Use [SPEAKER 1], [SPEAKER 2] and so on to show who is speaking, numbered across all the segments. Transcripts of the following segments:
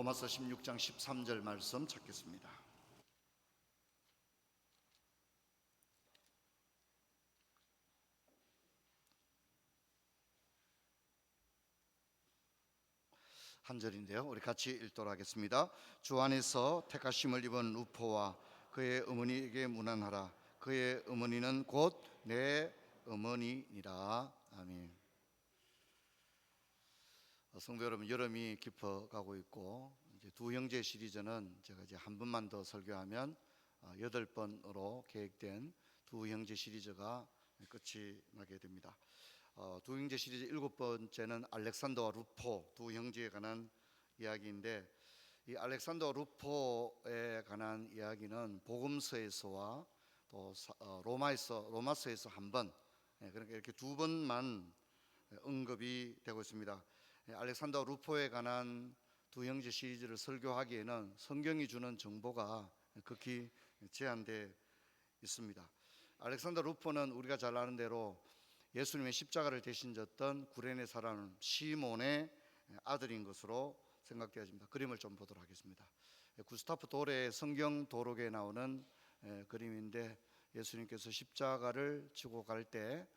[SPEAKER 1] 로마서 16장 13절 말씀 찾겠습니다. 한 절인데요, 우리 같이 읽도록 하겠습니다. 주 안에서 택하심을 입은 루포와 그의 어머니에게 문안하라. 그의 어머니는 곧 내 어머니니라. 아멘. 성도 여러분, 여름이 깊어가고 있고 이제 두 형제 시리즈는 제가 이제 한 번만 더 설교하면 8번으로 계획된 두 형제 시리즈가 끝이 나게 됩니다. 두 형제 시리즈 7번째는 알렉산더와 루포 두 형제에 관한 이야기인데, 이 알렉산더 루포에 관한 이야기는 복음서에서와 또 로마서에서 한 번, 그러니까 이렇게 두 번만 언급이 되고 있습니다. 알렉산더 루포에 관한 두 형제 시리즈를 설교하기에는 성경이 주는 정보가 극히 제한되어 있습니다. 알렉산더 루포는 우리가 잘 아는 대로 예수님의 십자가를 대신 졌던 구레네 사람 시몬의 아들인 것으로 생각되어집니다. 그림을 좀 보도록 하겠습니다. 구스타프 도레의 성경 도록에 나오는 그림인데, 예수님께서 십자가를 지고 갈 때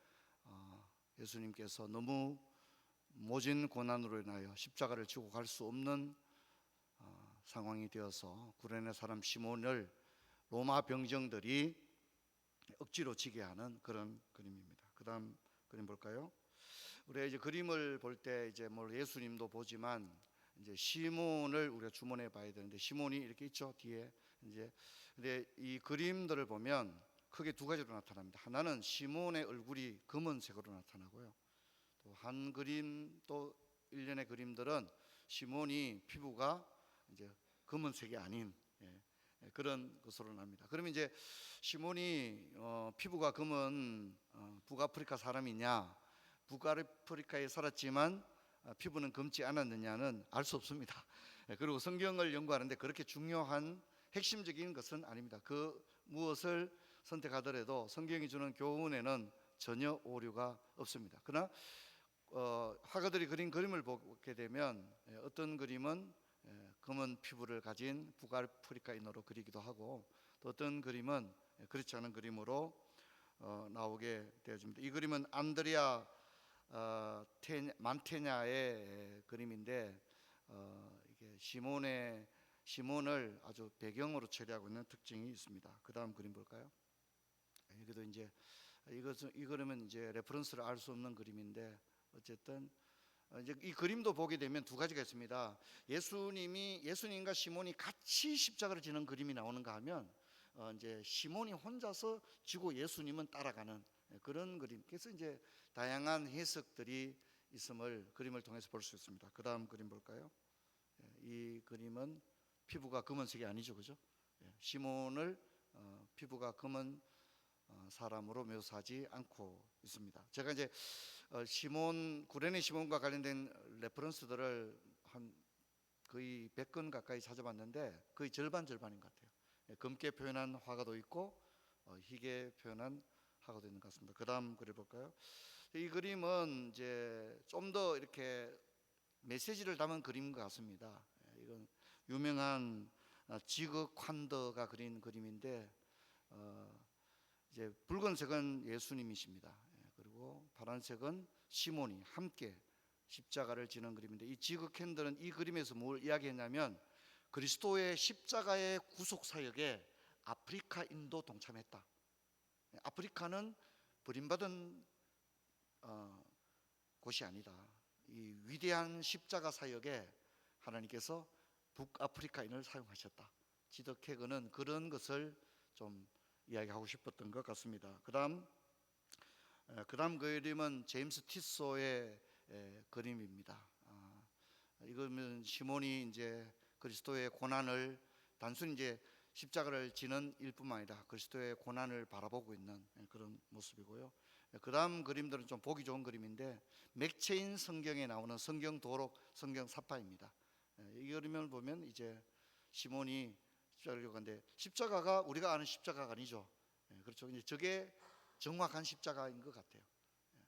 [SPEAKER 1] 예수님께서 너무 모진 고난으로 인하여 십자가를 지고 갈 수 없는 상황이 되어서 구레네 사람 시몬을 로마 병정들이 억지로 지게 하는 그런 그림입니다. 그 다음 그림 볼까요? 우리가 이제 그림을 볼 때 이제 예수님도 보지만 이제 시몬을 우리가 주목해 봐야 되는데, 시몬이 이렇게 있죠, 뒤에. 이제 근데 이 그림들을 보면 크게 두 가지로 나타납니다. 하나는 시몬의 얼굴이 검은색으로 나타나고요. 또 한 그림, 또 일련의 그림들은 시몬이 피부가 이제 검은색이 아닌 그런 것으로 납니다. 그러면 이제 시몬이 피부가 검은 북아프리카 사람이냐, 북아프리카에 살았지만 피부는 검지 않았느냐는 알 수 없습니다. 그리고 성경을 연구하는데 그렇게 중요한 핵심적인 것은 아닙니다. 그 무엇을 선택하더라도 성경이 주는 교훈에는 전혀 오류가 없습니다. 그러나 화가들이 그린 그림을 보게 되면 어떤 그림은 검은 피부를 가진 북아프리카인으로 그리기도 하고, 또 어떤 그림은 그렇지 않은 그림으로 나오게 되어집니다. 이 그림은 안드레아 만테냐의 그림인데, 이게 시몬을 아주 배경으로 처리하고 있는 특징이 있습니다. 그 다음 그림 볼까요? 여기도 이제 이 그림은 이제 레퍼런스를 알 수 없는 그림인데, 어쨌든 이제 이 그림도 보게 되면 두 가지가 있습니다. 예수님과 시몬이 같이 십자가를 지는 그림이 나오는가 하면 이제 시몬이 혼자서 지고 예수님은 따라가는 그런 그림. 그래서 이제 다양한 해석들이 있음을 그림을 통해서 볼 수 있습니다. 그 다음 그림 볼까요? 이 그림은 피부가 검은색이 아니죠, 그죠? 시몬을 피부가 검은 사람으로 묘사하지 않고 있습니다. 제가 이제 구레네 시몬과 관련된 레퍼런스들을 한 거의 100건 가까이 찾아봤는데 거의 절반인 것 같아요. 검게 표현한 화가도 있고 희게 표현한 화가도 있는 것 같습니다. 그 다음 그림 볼까요? 이 그림은 이제 좀 더 이렇게 메시지를 담은 그림인 것 같습니다. 이건 유명한 지그 콴더가 그린 그림인데, 이제 붉은색은 예수님이십니다. 그리고 파란색은 시몬이 함께 십자가를 지는 그림인데, 이 지그 캔들은 이 그림에서 뭘 이야기했냐면 그리스도의 십자가의 구속 사역에 아프리카인도 동참했다. 아프리카는 버림받은 곳이 아니다. 이 위대한 십자가 사역에 하나님께서 북아프리카인을 사용하셨다. 지더케그는 그런 것을 좀 이야기하고 싶었던 것 같습니다. 그 다음 그림은 제임스 티소의 그림입니다. 이거는 시몬이 이제 그리스도의 고난을 단순히 이제 십자가를 지는 일뿐만 아니라 그리스도의 고난을 바라보고 있는 그런 모습이고요. 그 다음 그림들은 좀 보기 좋은 그림인데, 맥체인 성경에 나오는 성경 도록, 성경 사파입니다. 이 그림을 보면 이제 시몬이 십자가를 지고 가는데, 십자가가 우리가 아는 십자가가 아니죠. 그렇죠. 이제 저게 정확한 십자가인 것 같아요.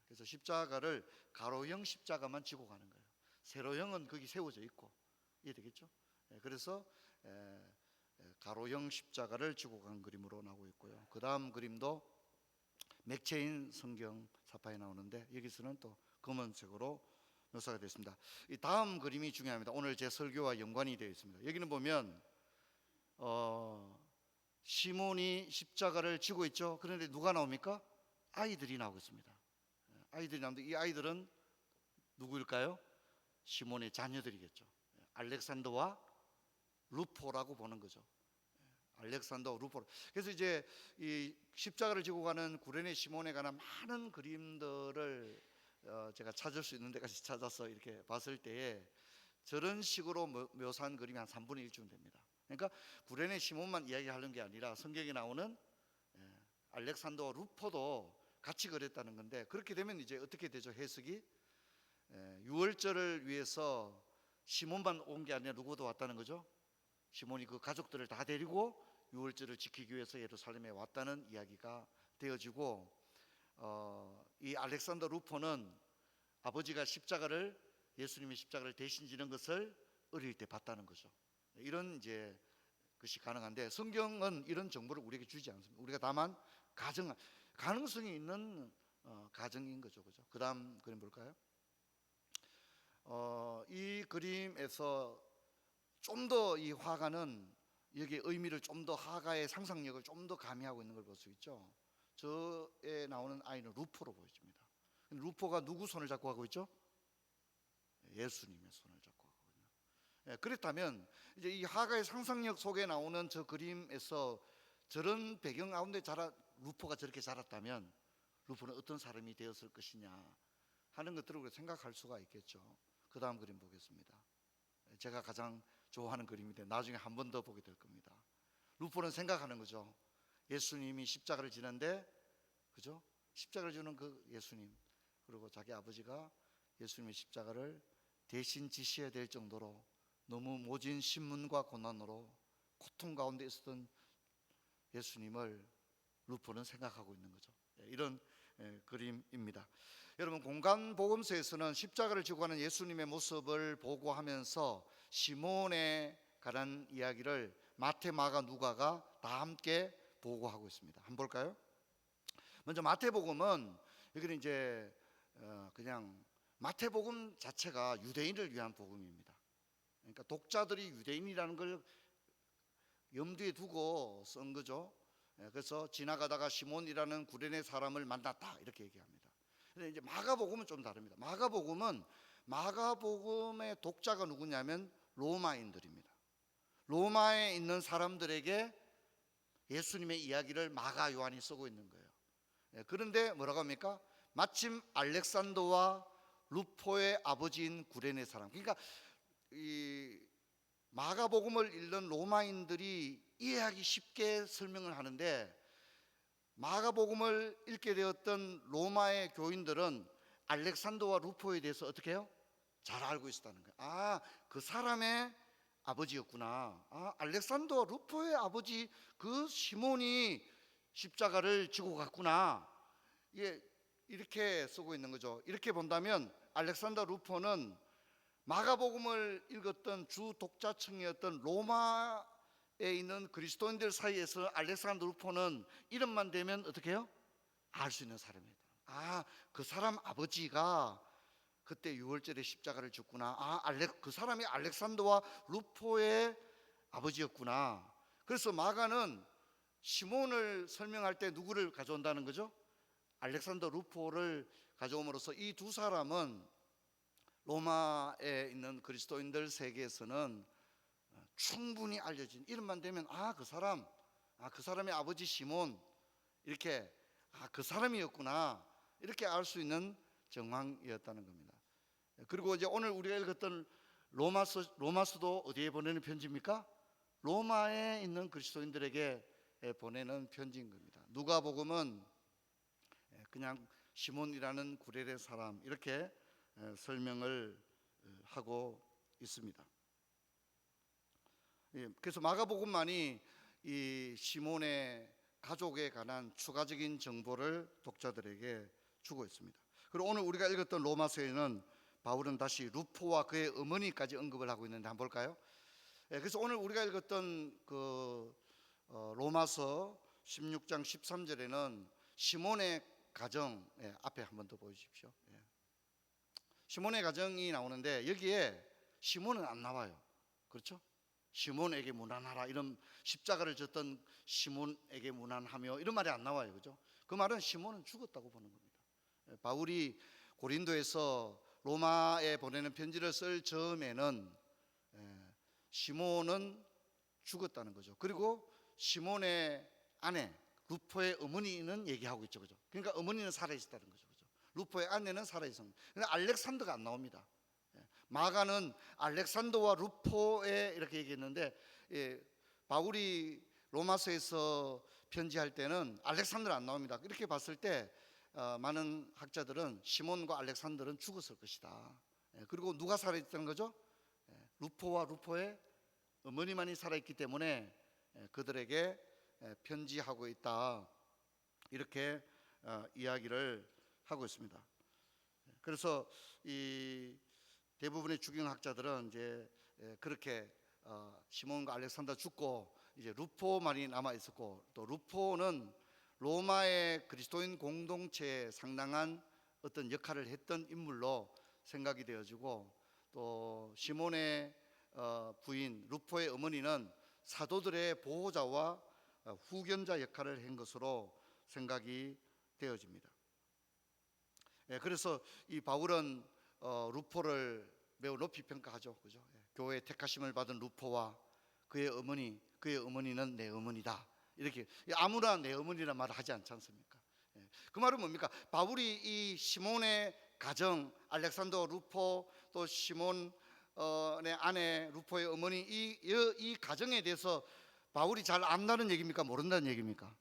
[SPEAKER 1] 그래서 십자가를 가로형 십자가만 지고 가는 거예요. 세로형은 거기 세워져 있고, 이해되겠죠? 그래서 가로형 십자가를 지고 간 그림으로 나오고 있고요. 그 다음 그림도 맥체인 성경 사파에 나오는데 여기서는 또 검은색으로 묘사가 되어 있습니다. 이 다음 그림이 중요합니다. 오늘 제 설교와 연관이 되어 있습니다. 여기는 보면 시몬이 십자가를 지고 있죠. 그런데 누가 나옵니까? 아이들이 나오고 있습니다. 아이들이 나오는데 이 아이들은 누구일까요? 시몬의 자녀들이겠죠. 알렉산더와 루포라고 보는 거죠. 알렉산더 루포. 그래서 이제 이 십자가를 지고 가는 구레네 시몬에 관한 많은 그림들을 제가 찾을 수 있는 데까지 찾아서 이렇게 봤을 때에 저런 식으로 묘사한 그림이 한 3분의 1쯤 됩니다. 그러니까 구레네 시몬만 이야기하는 게 아니라 성경에 나오는 알렉산더와 루포도 같이 그랬다는 건데, 그렇게 되면 이제 어떻게 되죠? 해석이 유월절을 위해서 시몬만 온 게 아니라 누구도 왔다는 거죠. 시몬이 그 가족들을 다 데리고 유월절을 지키기 위해서 예루살렘에 왔다는 이야기가 되어지고, 이 알렉산더 루포는 아버지가 예수님의 십자가를 대신 지는 것을 어릴 때 봤다는 거죠. 이런 이제 것이 가능한데, 성경은 이런 정보를 우리에게 주지 않습니다. 우리가 다만 가능성이 있는 가정인 거죠, 그죠? 그 다음 그림 볼까요? 이 그림에서 좀 더 이 화가는 여기 의미를 좀 더, 화가의 상상력을 좀 더 가미하고 있는 걸 볼 수 있죠. 저에 나오는 아이는 루포로 보여집니다. 루포가 누구 손을 잡고 가고 있죠? 예수님의 손을 잡고 가거든요. 그렇다면 이제 이 화가의 상상력 속에 나오는 저 그림에서 저런 배경 가운데 루포가 저렇게 자랐다면 루포는 어떤 사람이 되었을 것이냐 하는 것들을 우리가 생각할 수가 있겠죠. 그 다음 그림 보겠습니다. 제가 가장 좋아하는 그림인데 나중에 한 번 더 보게 될 겁니다. 루포는 생각하는 거죠. 예수님이 십자가를 지는데, 그죠? 십자가를 지는 그 예수님, 그리고 자기 아버지가 예수님의 십자가를 대신 지셔야 될 정도로 너무 모진 신문과 고난으로 고통 가운데 있었던 예수님을 루포는 생각하고 있는 거죠. 이런 그림입니다. 여러분, 공간복음서에서는 십자가를 지고 가는 예수님의 모습을 보고하면서 시몬에 관한 이야기를 마태, 마가, 누가가 다 함께 보고하고 있습니다. 한번 볼까요? 먼저 마태복음은, 여기는 이제 그냥 마태복음 자체가 유대인을 위한 복음입니다. 그러니까 독자들이 유대인이라는 걸 염두에 두고 쓴 거죠. 그래서 지나가다가 시몬이라는 구레네 사람을 만났다 이렇게 얘기합니다. 근데 이제 마가복음은 좀 다릅니다. 마가복음의 독자가 누구냐면 로마인들입니다. 로마에 있는 사람들에게 예수님의 이야기를 마가 요한이 쓰고 있는 거예요. 그런데 뭐라고 합니까? 마침 알렉산더와 루포의 아버지인 구레네 사람, 그러니까 이 마가복음을 읽는 로마인들이 이해하기 쉽게 설명을 하는데, 마가복음을 읽게 되었던 로마의 교인들은 알렉산더와 루포에 대해서 어떻게 해요? 잘 알고 있었다는 거예요. 그 사람의 아버지였구나. 알렉산더와 루포의 아버지 그 시몬이 십자가를 지고 갔구나. 이렇게 쓰고 있는 거죠. 이렇게 본다면 알렉산더 루포는 마가복음을 읽었던 주 독자층이었던 로마에 있는 그리스도인들 사이에서 알렉산더 루포는 이름만 대면 어떻게 해요? 알 수 있는 사람이다. 그 사람 아버지가 그때 유월절에 십자가를 죽구나. 그 사람이 알렉산더와 루포의 아버지였구나. 그래서 마가는 시몬을 설명할 때 누구를 가져온다는 거죠? 알렉산더 루포를 가져옴으로써 이 두 사람은 로마에 있는 그리스도인들 세계에서는 충분히 알려진, 이름만 되면 그 사람의 아버지 시몬, 이렇게 그 사람이었구나 이렇게 알 수 있는 정황이었다는 겁니다. 그리고 이제 오늘 우리가 읽었던 로마서도 어디에 보내는 편지입니까? 로마에 있는 그리스도인들에게 보내는 편지인 겁니다. 누가복음은 그냥 시몬이라는 구레네 사람 이렇게 설명을 하고 있습니다. 그래서 마가복음만이 이 시몬의 가족에 관한 추가적인 정보를 독자들에게 주고 있습니다. 그리고 오늘 우리가 읽었던 로마서에는 바울은 다시 루포와 그의 어머니까지 언급을 하고 있는데 한번 볼까요? 그래서 오늘 우리가 읽었던 그 로마서 16장 13절에는 시몬의 가정, 앞에 한번 더 보여주십시오. 시몬의 가정이 나오는데 여기에 시몬은 안 나와요. 그렇죠? 시몬에게 문안하라, 이런 십자가를 졌던 시몬에게 문안하며 이런 말이 안 나와요. 그죠? 그 말은 시몬은 죽었다고 보는 겁니다. 바울이 고린도에서 로마에 보내는 편지를 쓸 즈음에는 시몬은 죽었다는 거죠. 그리고 시몬의 아내 루포의 어머니는 얘기하고 있죠. 그죠? 그러니까 어머니는 살아 있었다는 거죠. 그죠? 루포의 아내는 살아 있었습니다. 그러나 알렉산더가 안 나옵니다. 마가는 알렉산더와 루포에 이렇게 얘기했는데, 바울이 로마서에서 편지할 때는 알렉산더는 안 나옵니다. 이렇게 봤을 때 많은 학자들은 시몬과 알렉산더는 죽었을 것이다. 그리고 누가 살아있다는 거죠? 루포와 루포의 어머니만이 살아있기 때문에 그들에게 편지하고 있다, 이렇게 이야기를 하고 있습니다. 그래서 이 대부분의 주경학자들은 이제 그렇게 시몬과 알렉산더 죽고 이제 루포만이 남아 있었고, 또 루포는 로마의 그리스도인 공동체에 상당한 어떤 역할을 했던 인물로 생각이 되어지고, 또 시몬의 부인 루포의 어머니는 사도들의 보호자와 후견자 역할을 한 것으로 생각이 되어집니다. 그래서 이 바울은 루포를 매우 높이 평가하죠. 그죠? 교회의 택하심을 받은 루포와 그의 어머니는 내 어머니다, 이렇게 아무나 내 어머니란 말을 하지 않지 않습니까? 그 말은 뭡니까? 바울이 이 시몬의 가정, 알렉산더 루포, 또 시몬의 아내 루포의 어머니, 이 가정에 대해서 바울이 잘 안다는 얘기입니까? 모른다는 얘기입니까?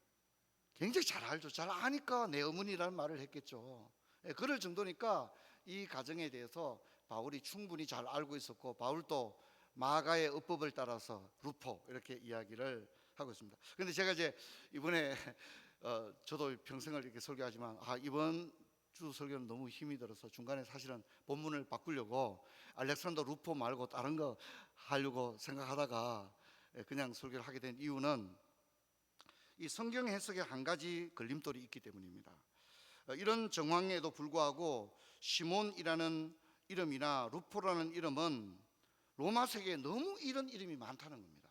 [SPEAKER 1] 굉장히 잘 알죠. 잘 아니까 내 어머니라는 말을 했겠죠. 그럴 정도니까 이 가정에 대해서 바울이 충분히 잘 알고 있었고, 바울도 마가의 어법을 따라서 루포 이렇게 이야기를 하고 있습니다. 그런데 제가 이제 이번에 저도 평생을 이렇게 설교하지만 이번 주 설교는 너무 힘이 들어서 중간에 사실은 본문을 바꾸려고 알렉산더 루포 말고 다른 거 하려고 생각하다가 그냥 설교를 하게 된 이유는 이 성경 해석에 한 가지 걸림돌이 있기 때문입니다. 이런 정황에도 불구하고 시몬이라는 이름이나 루포라는 이름은 로마 세계에 너무 이런 이름이 많다는 겁니다.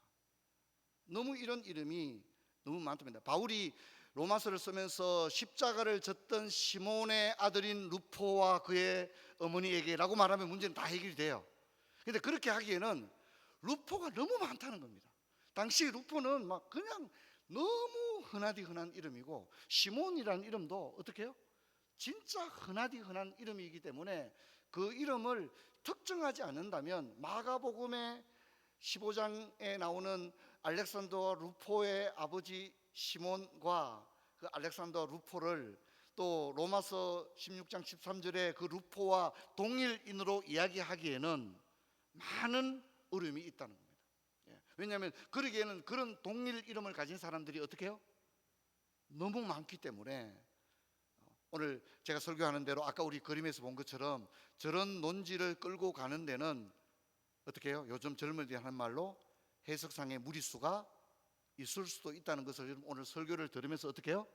[SPEAKER 1] 너무 이런 이름이 너무 많답니다. 바울이 로마서를 쓰면서 십자가를 졌던 시몬의 아들인 루포와 그의 어머니에게라고 말하면 문제는 다 해결이 돼요. 그런데 그렇게 하기에는 루포가 너무 많다는 겁니다. 당시 루포는 막 그냥 너무 흔하디 흔한 이름이고, 시몬이라는 이름도 어떻게 해요? 진짜 흔하디 흔한 이름이기 때문에 그 이름을 특정하지 않는다면 마가복음의 15장에 나오는 알렉산더 루포의 아버지 시몬과 그 알렉산더 루포를 또 로마서 16장 13절에 그 루포와 동일인으로 이야기하기에는 많은 어려움이 있다는 겁니다. 왜냐하면 그러기에는 그런 동일 이름을 가진 사람들이 어떻게 해요? 너무 많기 때문에 오늘 제가 설교하는 대로 아까 우리 그림에서 본 것처럼 저런 논지를 끌고 가는 데는 어떻게 해요? 요즘 젊은이들이 하는 말로 해석상의 무리수가 있을 수도 있다는 것을 오늘 설교를 들으면서 어떻게 해요?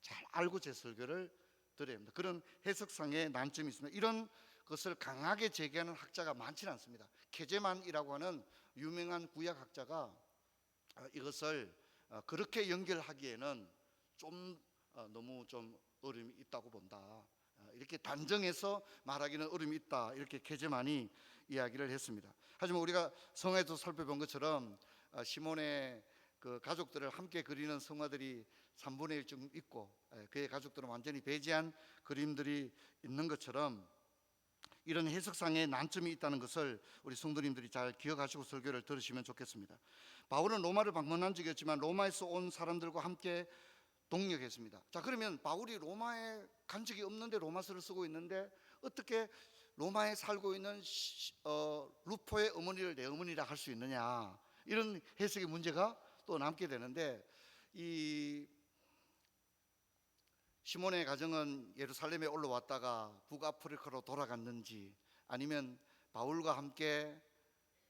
[SPEAKER 1] 잘 알고 제 설교를 들어야 합니다. 그런 해석상의 난점이 있습니다. 이런 것을 강하게 제기하는 학자가 많지는 않습니다. 케제만이라고 하는 유명한 구약학자가 이것을 그렇게 연결하기에는 좀 너무 좀 어려움이 있다고 본다, 이렇게 단정해서 말하기는 어려움이 있다, 이렇게 케제만이 이야기를 했습니다. 하지만 우리가 성화에서 살펴본 것처럼 시몬의 그 가족들을 함께 그리는 성화들이 3분의 1쯤 있고, 그의 가족들은 완전히 배제한 그림들이 있는 것처럼 이런 해석상의 난점이 있다는 것을 우리 성도님들이 잘 기억하시고 설교를 들으시면 좋겠습니다. 바울은 로마를 방문한 적이 없지만 로마에서 온 사람들과 함께 동역했습니다. 자, 그러면 바울이 로마에 간 적이 없는데 로마서를 쓰고 있는데 어떻게 로마에 살고 있는 루포의 어머니를 내 어머니라 할 수 있느냐, 이런 해석의 문제가 또 남게 되는데, 이 시몬의 가정은 예루살렘에 올라왔다가 북아프리카로 돌아갔는지, 아니면 바울과 함께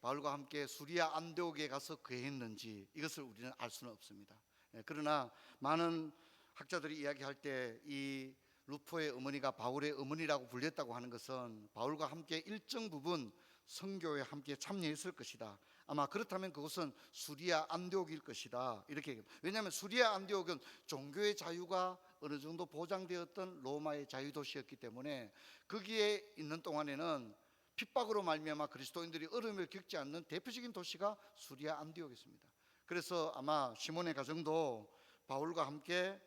[SPEAKER 1] 바울과 함께 수리아 안디옥에 가서 거했는지 이것을 우리는 알 수는 없습니다. 그러나 많은 학자들이 이야기할 때 이 루포의 어머니가 바울의 어머니라고 불렸다고 하는 것은 바울과 함께 일정 부분 선교에 함께 참여했을 것이다. 아마 그렇다면 그것은 수리아 안디옥일 것이다. 이렇게 얘기합니다. 왜냐하면 수리아 안디옥은 종교의 자유가 어느 정도 보장되었던 로마의 자유도시였기 때문에 거기에 있는 동안에는 핍박으로 말미암아 그리스도인들이 어려움을 겪지 않는 대표적인 도시가 수리아 안디옥이었습니다. 그래서 아마 시몬의 가정도 바울과 함께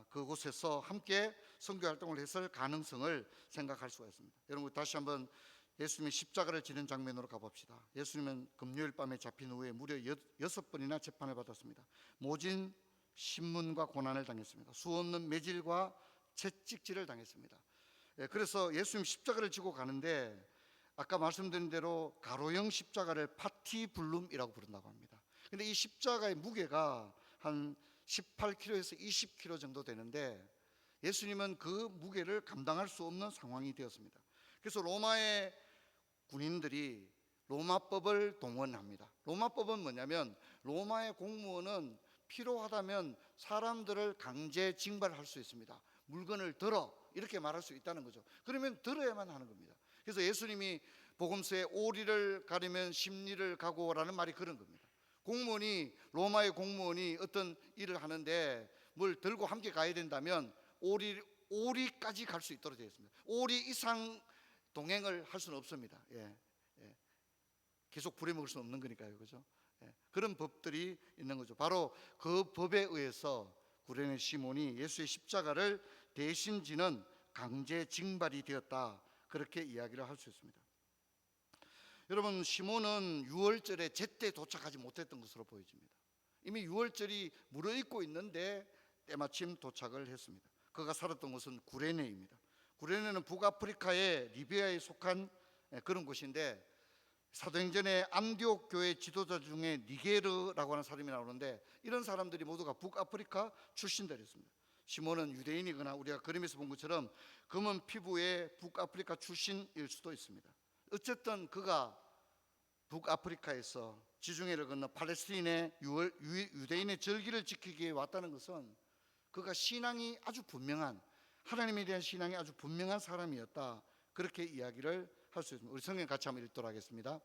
[SPEAKER 1] 그곳에서 함께 선교 활동을 했을 가능성을 생각할 수가 있습니다. 여러분 다시 한번 예수님이 십자가를 지는 장면으로 가봅시다. 예수님은 금요일 밤에 잡힌 후에 무려 6번이나 재판을 받았습니다. 모진 신문과 고난을 당했습니다. 수없는 매질과 채찍질을 당했습니다. 그래서 예수님 십자가를 지고 가는데 아까 말씀드린 대로 가로형 십자가를 파티블룸이라고 부른다고 합니다. 근데 이 십자가의 무게가 한 18kg에서 20kg 정도 되는데 예수님은 그 무게를 감당할 수 없는 상황이 되었습니다. 그래서 로마의 군인들이 로마법을 동원합니다. 로마법은 뭐냐면 로마의 공무원은 필요하다면 사람들을 강제 징발할 수 있습니다. 물건을 들어 이렇게 말할 수 있다는 거죠. 그러면 들어야만 하는 겁니다. 그래서 예수님이 복음서에 오리를 가리면 십리를 가고라는 말이 그런 겁니다. 로마의 공무원이 어떤 일을 하는데 뭘 들고 함께 가야 된다면 오리까지 갈 수 있도록 되어 있습니다. 오리 이상 동행을 할 수는 없습니다. 계속 부려먹을 수는 없는 거니까요, 그죠? 그런 법들이 있는 거죠. 바로 그 법에 의해서 구레네 시몬이 예수의 십자가를 대신 지는 강제 징발이 되었다, 그렇게 이야기를 할 수 있습니다. 여러분, 시몬은 유월절에 제때 도착하지 못했던 것으로 보여집니다. 이미 유월절이 무르익고 있는데 때마침 도착을 했습니다. 그가 살았던 곳은 구레네입니다. 구레네는 북아프리카의 리비아에 속한 그런 곳인데 사도행전에 안디옥 교회 지도자 중에 니게르라고 하는 사람이 나오는데 이런 사람들이 모두가 북아프리카 출신들이었습니다. 시몬은 유대인이거나 우리가 그림에서 본 것처럼 검은 피부의 북아프리카 출신일 수도 있습니다. 어쨌든 그가 북아프리카에서 지중해를 건너 팔레스타인의 유대인의 절기를 지키기 위해 왔다는 것은 그가 신앙이 아주 분명한, 하나님에 대한 신앙이 아주 분명한 사람이었다, 그렇게 이야기를 할 수 있습니다. 우리 성경 같이 한번 읽도록 하겠습니다.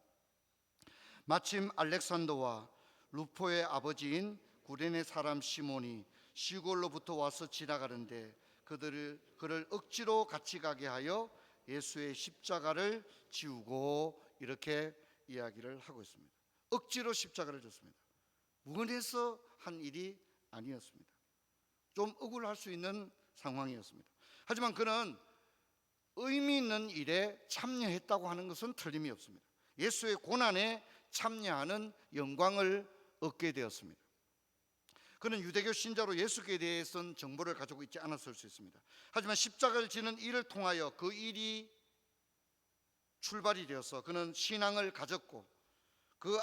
[SPEAKER 1] 마침 알렉산더와 루포의 아버지인 구레네 사람 시몬이 시골로부터 와서 지나가는데 그를 억지로 같이 가게 하여 예수의 십자가를 지우고, 이렇게 이야기를 하고 있습니다. 억지로 십자가를 졌습니다. 무언해서 한 일이 아니었습니다. 좀 억울할 수 있는 상황이었습니다. 하지만 그는 의미 있는 일에 참여했다고 하는 것은 틀림이 없습니다. 예수의 고난에 참여하는 영광을 얻게 되었습니다. 그는 유대교 신자로 예수께 대해서는 정보를 가지고 있지 않았을 수 있습니다. 하지만 십자가를 지는 일을 통하여 그 일이 출발이 되어서 그는 신앙을 가졌고 그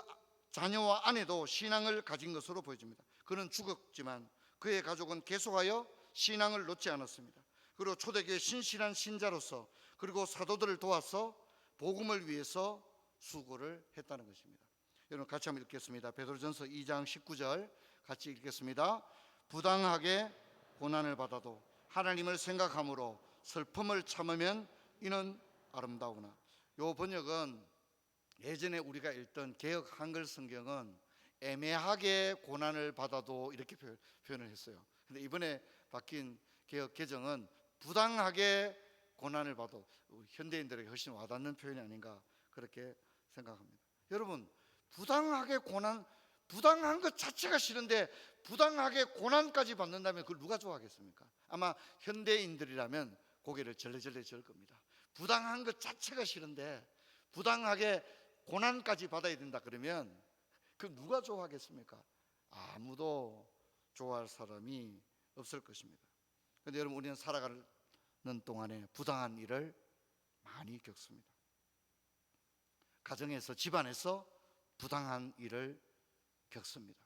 [SPEAKER 1] 자녀와 아내도 신앙을 가진 것으로 보여집니다. 그는 죽었지만 그의 가족은 계속하여 신앙을 놓지 않았습니다. 그리고 초대교회 신실한 신자로서 그리고 사도들을 도와서 복음을 위해서 수고를 했다는 것입니다. 여러분 같이 한번 읽겠습니다. 베드로전서 2장 19절 같이 읽겠습니다. 부당하게 고난을 받아도 하나님을 생각함으로 슬픔을 참으면 이는 아름다우나. 요 번역은 예전에 우리가 읽던 개역 한글 성경은 애매하게 고난을 받아도 이렇게 표현을 했어요. 근데 이번에 바뀐 개역 개정은 부당하게 고난을 받아도, 현대인들에게 훨씬 와닿는 표현이 아닌가 그렇게 생각합니다. 여러분, 부당한 것 자체가 싫은데 부당하게 고난까지 받는다면 그걸 누가 좋아하겠습니까? 아마 현대인들이라면 고개를 절레절레 절 겁니다. 부당한 것 자체가 싫은데 부당하게 고난까지 받아야 된다 그러면 그 누가 좋아하겠습니까? 아무도 좋아할 사람이 없을 것입니다. 그런데 여러분, 우리는 살아가는 동안에 부당한 일을 많이 겪습니다. 가정에서, 집안에서 부당한 일을 겪습니다.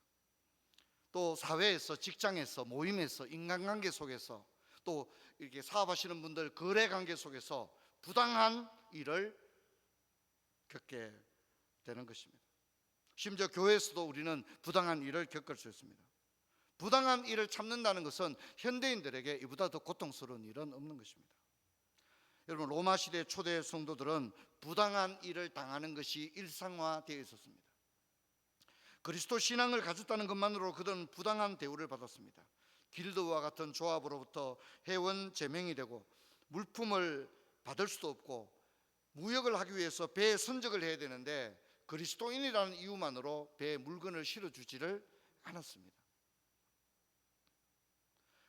[SPEAKER 1] 또 사회에서, 직장에서, 모임에서, 인간관계 속에서, 또 이렇게 사업하시는 분들 거래관계 속에서 부당한 일을 겪게 되는 것입니다. 심지어 교회에서도 우리는 부당한 일을 겪을 수 있습니다. 부당한 일을 참는다는 것은 현대인들에게 이보다 더 고통스러운 일은 없는 것입니다. 여러분, 로마 시대 초대 성도들은 부당한 일을 당하는 것이 일상화되어 있었습니다. 그리스도 신앙을 가졌다는 것만으로 그들은 부당한 대우를 받았습니다. 길드와 같은 조합으로부터 회원 제명이 되고 물품을 받을 수도 없고 무역을 하기 위해서 배에 선적을 해야 되는데 그리스도인이라는 이유만으로 배에 물건을 실어주지를 않았습니다.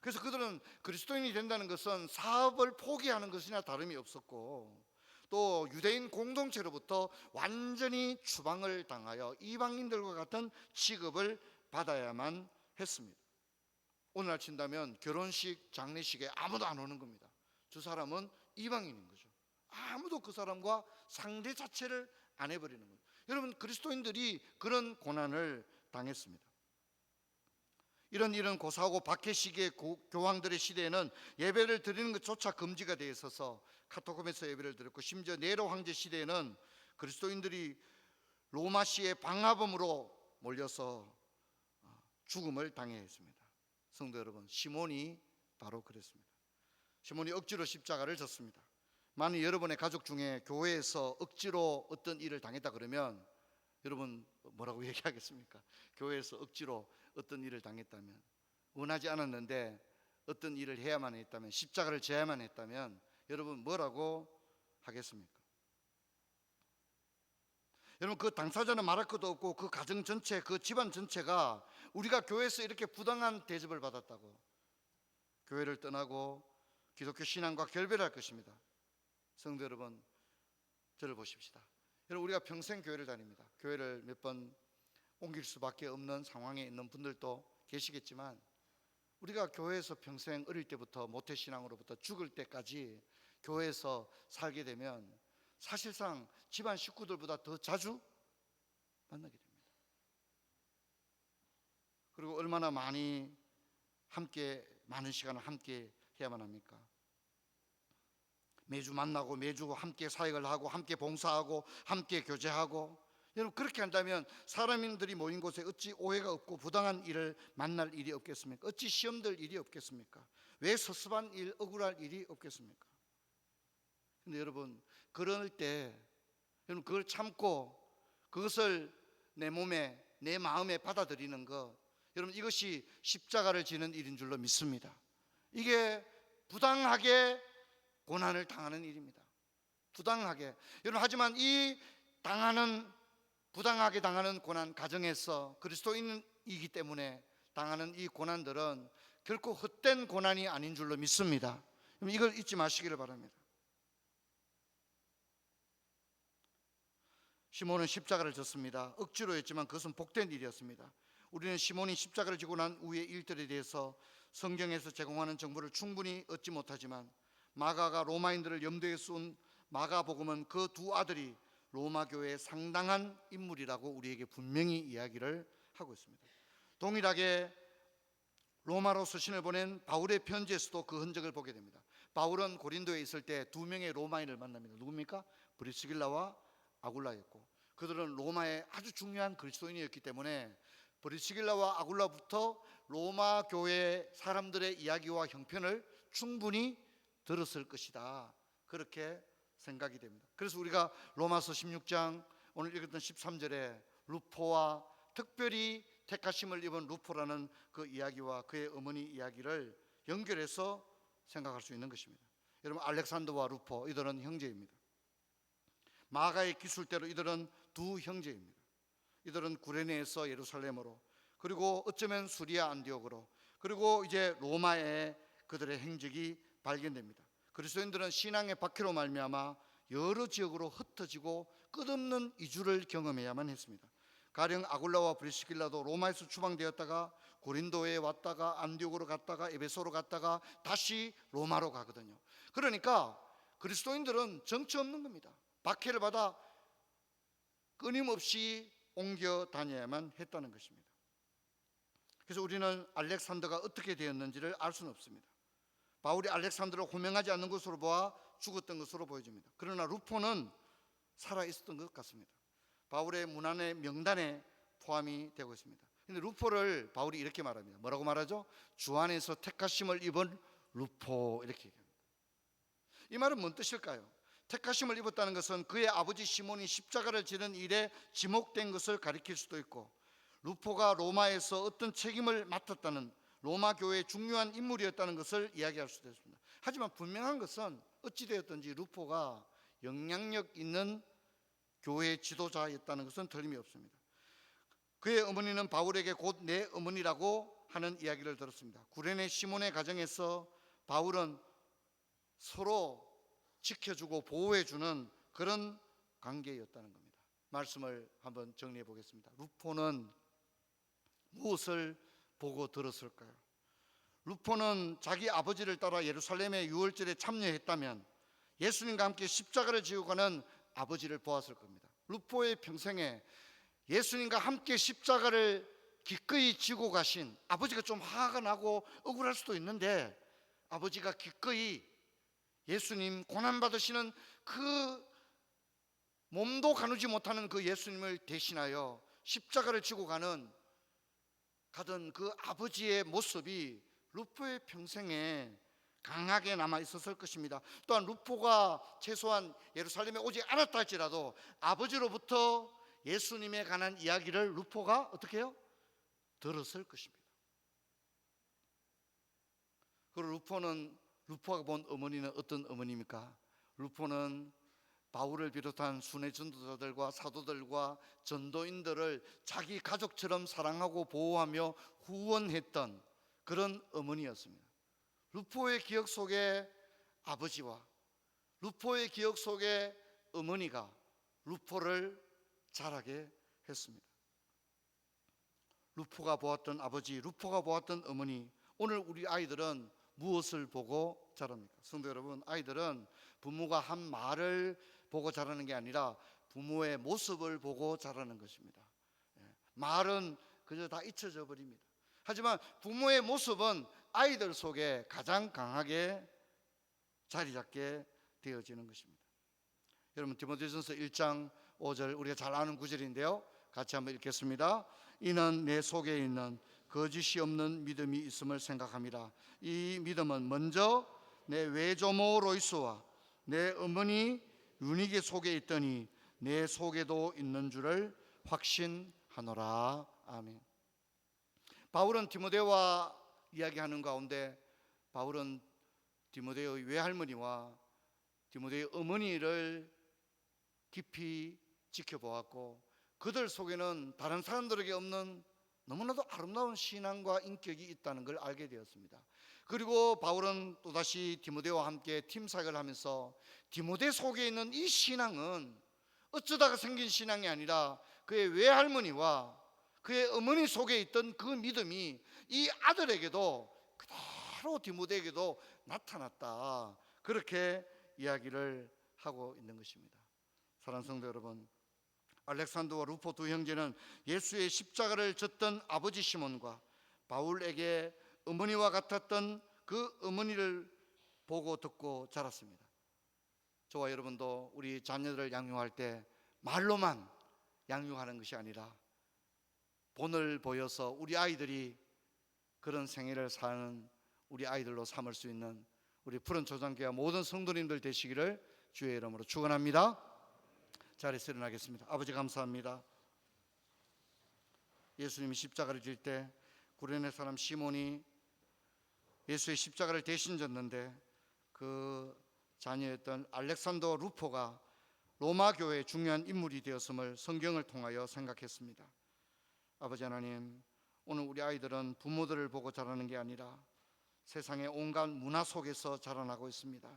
[SPEAKER 1] 그래서 그들은 그리스도인이 된다는 것은 사업을 포기하는 것이나 다름이 없었고, 또 유대인 공동체로부터 완전히 추방을 당하여 이방인들과 같은 취급을 받아야만 했습니다. 오늘날 친다면 결혼식, 장례식에 아무도 안 오는 겁니다. 저 사람은 이방인인 거죠. 아무도 그 사람과 상대 자체를 안 해버리는 거예요. 여러분, 그리스도인들이 그런 고난을 당했습니다. 이런 고사하고 박해 시기의 교황들의 시대에는 예배를 드리는 것조차 금지가 되어 있어서 카타콤에서 예배를 드렸고, 심지어 네로 황제 시대에는 그리스도인들이 로마시의 방화범으로 몰려서 죽음을 당해야 했습니다. 성도 여러분, 시몬이 바로 그랬습니다. 시몬이 억지로 십자가를 졌습니다. 만약 여러분의 가족 중에 교회에서 억지로 어떤 일을 당했다 그러면 여러분 뭐라고 얘기하겠습니까? 교회에서 억지로 어떤 일을 당했다면, 원하지 않았는데 어떤 일을 해야만 했다면, 십자가를 져야만 했다면 여러분 뭐라고 하겠습니까? 여러분, 그 당사자는 말할 것도 없고 그 가정 전체, 그 집안 전체가 우리가 교회에서 이렇게 부당한 대접을 받았다고 교회를 떠나고 기독교 신앙과 결별할 것입니다. 성도 여러분, 저를 보십시다. 여러분, 우리가 평생 교회를 다닙니다. 교회를 몇 번 옮길 수밖에 없는 상황에 있는 분들도 계시겠지만, 우리가 교회에서 평생 어릴 때부터 모태신앙으로부터 죽을 때까지 교회에서 살게 되면 사실상 집안 식구들보다 더 자주 만나게 됩니다. 그리고 얼마나 많은 시간을 함께 해야만 합니까? 매주 만나고 매주 함께 사역을 하고 함께 봉사하고 함께 교제하고, 여러분 그렇게 한다면 사람들이 모인 곳에 어찌 오해가 없고 부당한 일을 만날 일이 없겠습니까? 어찌 시험될 일이 없겠습니까? 왜 섭섭한 일, 억울할 일이 없겠습니까? 근데 여러분, 그럴 때 여러분 그걸 참고 그것을 내 몸에, 내 마음에 받아들이는 것, 여러분 이것이 십자가를 지는 일인 줄로 믿습니다. 이게 부당하게 고난을 당하는 일입니다. 부당하게. 여러분, 하지만 이 부당하게 당하는 고난, 가정에서 그리스도인이기 때문에 당하는 이 고난들은 결코 헛된 고난이 아닌 줄로 믿습니다. 이걸 잊지 마시기를 바랍니다. 시몬은 십자가를 졌습니다. 억지로 했지만 그것은 복된 일이었습니다. 우리는 시몬이 십자가를 지고 난 후의 일들에 대해서 성경에서 제공하는 정보를 충분히 얻지 못하지만, 마가가 로마인들을 염두에 쏜 마가복음은 그 두 아들이 로마 교회의 상당한 인물이라고 우리에게 분명히 이야기를 하고 있습니다. 동일하게 로마로 서신을 보낸 바울의 편지에서도 그 흔적을 보게 됩니다. 바울은 고린도에 있을 때 두 명의 로마인을 만납니다. 누굽니까? 브리스길라와 아굴라였고, 그들은 로마의 아주 중요한 그리스도인이었기 때문에 브리스길라와 아굴라부터 로마 교회 사람들의 이야기와 형편을 충분히 들었을 것이다, 그렇게 생각이 됩니다. 그래서 우리가 로마서 16장 오늘 읽었던 13절에 루포와 특별히 택하심을 입은 루포라는 그 이야기와 그의 어머니 이야기를 연결해서 생각할 수 있는 것입니다. 여러분, 알렉산더와 루포, 이들은 형제입니다. 마가의 기술대로 이들은 두 형제입니다. 이들은 구레네에서 예루살렘으로, 그리고 어쩌면 수리아 안디옥으로, 그리고 이제 로마에 그들의 행적이 발견됩니다. 그리스도인들은 신앙의 박해로 말미암아 여러 지역으로 흩어지고 끝없는 이주를 경험해야만 했습니다. 가령 아굴라와 브리스길라도 로마에서 추방되었다가 고린도에 왔다가 안디옥으로 갔다가 에베소로 갔다가 다시 로마로 가거든요. 그러니까 그리스도인들은 정처 없는 겁니다. 박해를 받아 끊임없이 옮겨 다녀야만 했다는 것입니다. 그래서 우리는 알렉산더가 어떻게 되었는지를 알 수는 없습니다. 바울이 알렉산더를 호명하지 않는 것으로 보아 죽었던 것으로 보여집니다. 그러나 루포는 살아 있었던 것 같습니다. 바울의 문안의 명단에 포함이 되고 있습니다. 근데 루포를 바울이 이렇게 말합니다. 뭐라고 말하죠? 주 안에서 택하심을 입은 루포, 이렇게 얘기합니다. 이 말은 뭔 뜻일까요? 택하심을 입었다는 것은 그의 아버지 시몬이 십자가를 지는 일에 지목된 것을 가리킬 수도 있고, 루포가 로마에서 어떤 책임을 맡았다는 로마 교회의 중요한 인물이었다는 것을 이야기할 수도 있습니다. 하지만 분명한 것은 어찌되었든지 루포가 영향력 있는 교회 지도자였다는 것은 틀림이 없습니다. 그의 어머니는 바울에게 곧 내 어머니라고 하는 이야기를 들었습니다. 구레네 시몬의 가정에서 바울은 서로 지켜주고 보호해주는 그런 관계였다는 겁니다. 말씀을 한번 정리해 보겠습니다. 루포는 무엇을 보고 들었을까요? 루포는 자기 아버지를 따라 예루살렘의 유월절에 참여했다면 예수님과 함께 십자가를 지고 가는 아버지를 보았을 겁니다. 루포의 평생에 예수님과 함께 십자가를 기꺼이 지고 가신 아버지가 좀 화가 나고 억울할 수도 있는데, 아버지가 기꺼이 예수님 고난받으시는 그 몸도 가누지 못하는 그 예수님을 대신하여 십자가를 지고 가던 그 아버지의 모습이 루포의 평생에 강하게 남아 있었을 것입니다. 또한 루포가 최소한 예루살렘에 오지 않았다 할지라도 아버지로부터 예수님에 관한 이야기를 루포가 어떻게 해요? 들었을 것입니다. 그리고 루포가 본 어머니는 어떤 어머니입니까? 루포는 바울을 비롯한 순회 전도자들과 사도들과 전도인들을 자기 가족처럼 사랑하고 보호하며 후원했던 그런 어머니였습니다. 루포의 기억 속에 아버지와 루포의 기억 속에 어머니가 루포를 자라게 했습니다. 루포가 보았던 아버지, 루포가 보았던 어머니, 오늘 우리 아이들은 무엇을 보고 자랍니까? 성도 여러분, 아이들은 부모가 한 말을 보고 자라는 게 아니라 부모의 모습을 보고 자라는 것입니다. 말은 그저 다 잊혀져 버립니다. 하지만 부모의 모습은 아이들 속에 가장 강하게 자리 잡게 되어지는 것입니다. 여러분, 디모데전서 1장 5절, 우리가 잘 아는 구절인데요, 같이 한번 읽겠습니다. 이는 내 속에 있는 거짓이 없는 믿음이 있음을 생각합니다. 이 믿음은 먼저 내 외조모 로이스와 내 어머니 유니게 속에 있더니 내 속에도 있는 줄을 확신하노라. 아멘. 바울은 디모데와 이야기하는 가운데 바울은 디모데의 외할머니와 디모데의 어머니를 깊이 지켜보았고, 그들 속에는 다른 사람들에게 없는 너무나도 아름다운 신앙과 인격이 있다는 걸 알게 되었습니다. 그리고 바울은 또다시 디모데와 함께 팀 사역을 하면서 디모데 속에 있는 이 신앙은 어쩌다가 생긴 신앙이 아니라 그의 외할머니와 그의 어머니 속에 있던 그 믿음이 이 아들에게도 그대로 디모데에게도 나타났다, 그렇게 이야기를 하고 있는 것입니다. 사랑하는 성도 여러분, 알렉산더와 루포 두 형제는 예수의 십자가를 졌던 아버지 시몬과 바울에게 어머니와 같았던 그 어머니를 보고 듣고 자랐습니다. 저와 여러분도 우리 자녀들을 양육할 때 말로만 양육하는 것이 아니라 본을 보여서 우리 아이들이 그런 생애를 사는 우리 아이들로 삼을 수 있는 우리 푸른 초장교회 모든 성도님들 되시기를 주의 이름으로 축원합니다. 자리에서 일어나겠습니다. 아버지, 감사합니다. 예수님이 십자가를 질 때 구레네 사람 시몬이 예수의 십자가를 대신 졌는데 그 자녀였던 알렉산더 루포가 로마 교회의 중요한 인물이 되었음을 성경을 통하여 생각했습니다. 아버지 하나님, 오늘 우리 아이들은 부모들을 보고 자라는 게 아니라 세상의 온갖 문화 속에서 자라나고 있습니다.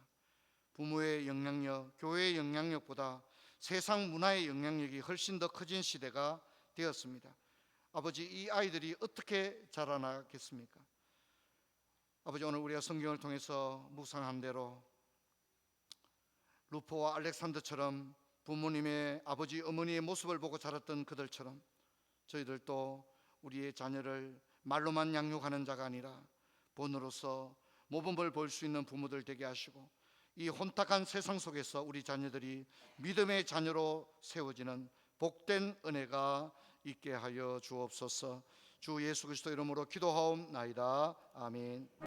[SPEAKER 1] 부모의 영향력, 교회의 영향력보다 세상 문화의 영향력이 훨씬 더 커진 시대가 되었습니다. 아버지, 이 아이들이 어떻게 자라나겠습니까? 아버지, 오늘 우리가 성경을 통해서 묵상한 대로 루포와 알렉산더처럼 부모님의, 아버지 어머니의 모습을 보고 자랐던 그들처럼 저희들도 우리의 자녀를 말로만 양육하는 자가 아니라 본으로서 모범을 볼 수 있는 부모들 되게 하시고, 이 혼탁한 세상 속에서 우리 자녀들이 믿음의 자녀로 세워지는 복된 은혜가 있게 하여 주옵소서. 주 예수 그리스도 이름으로 기도하옵나이다. 아멘.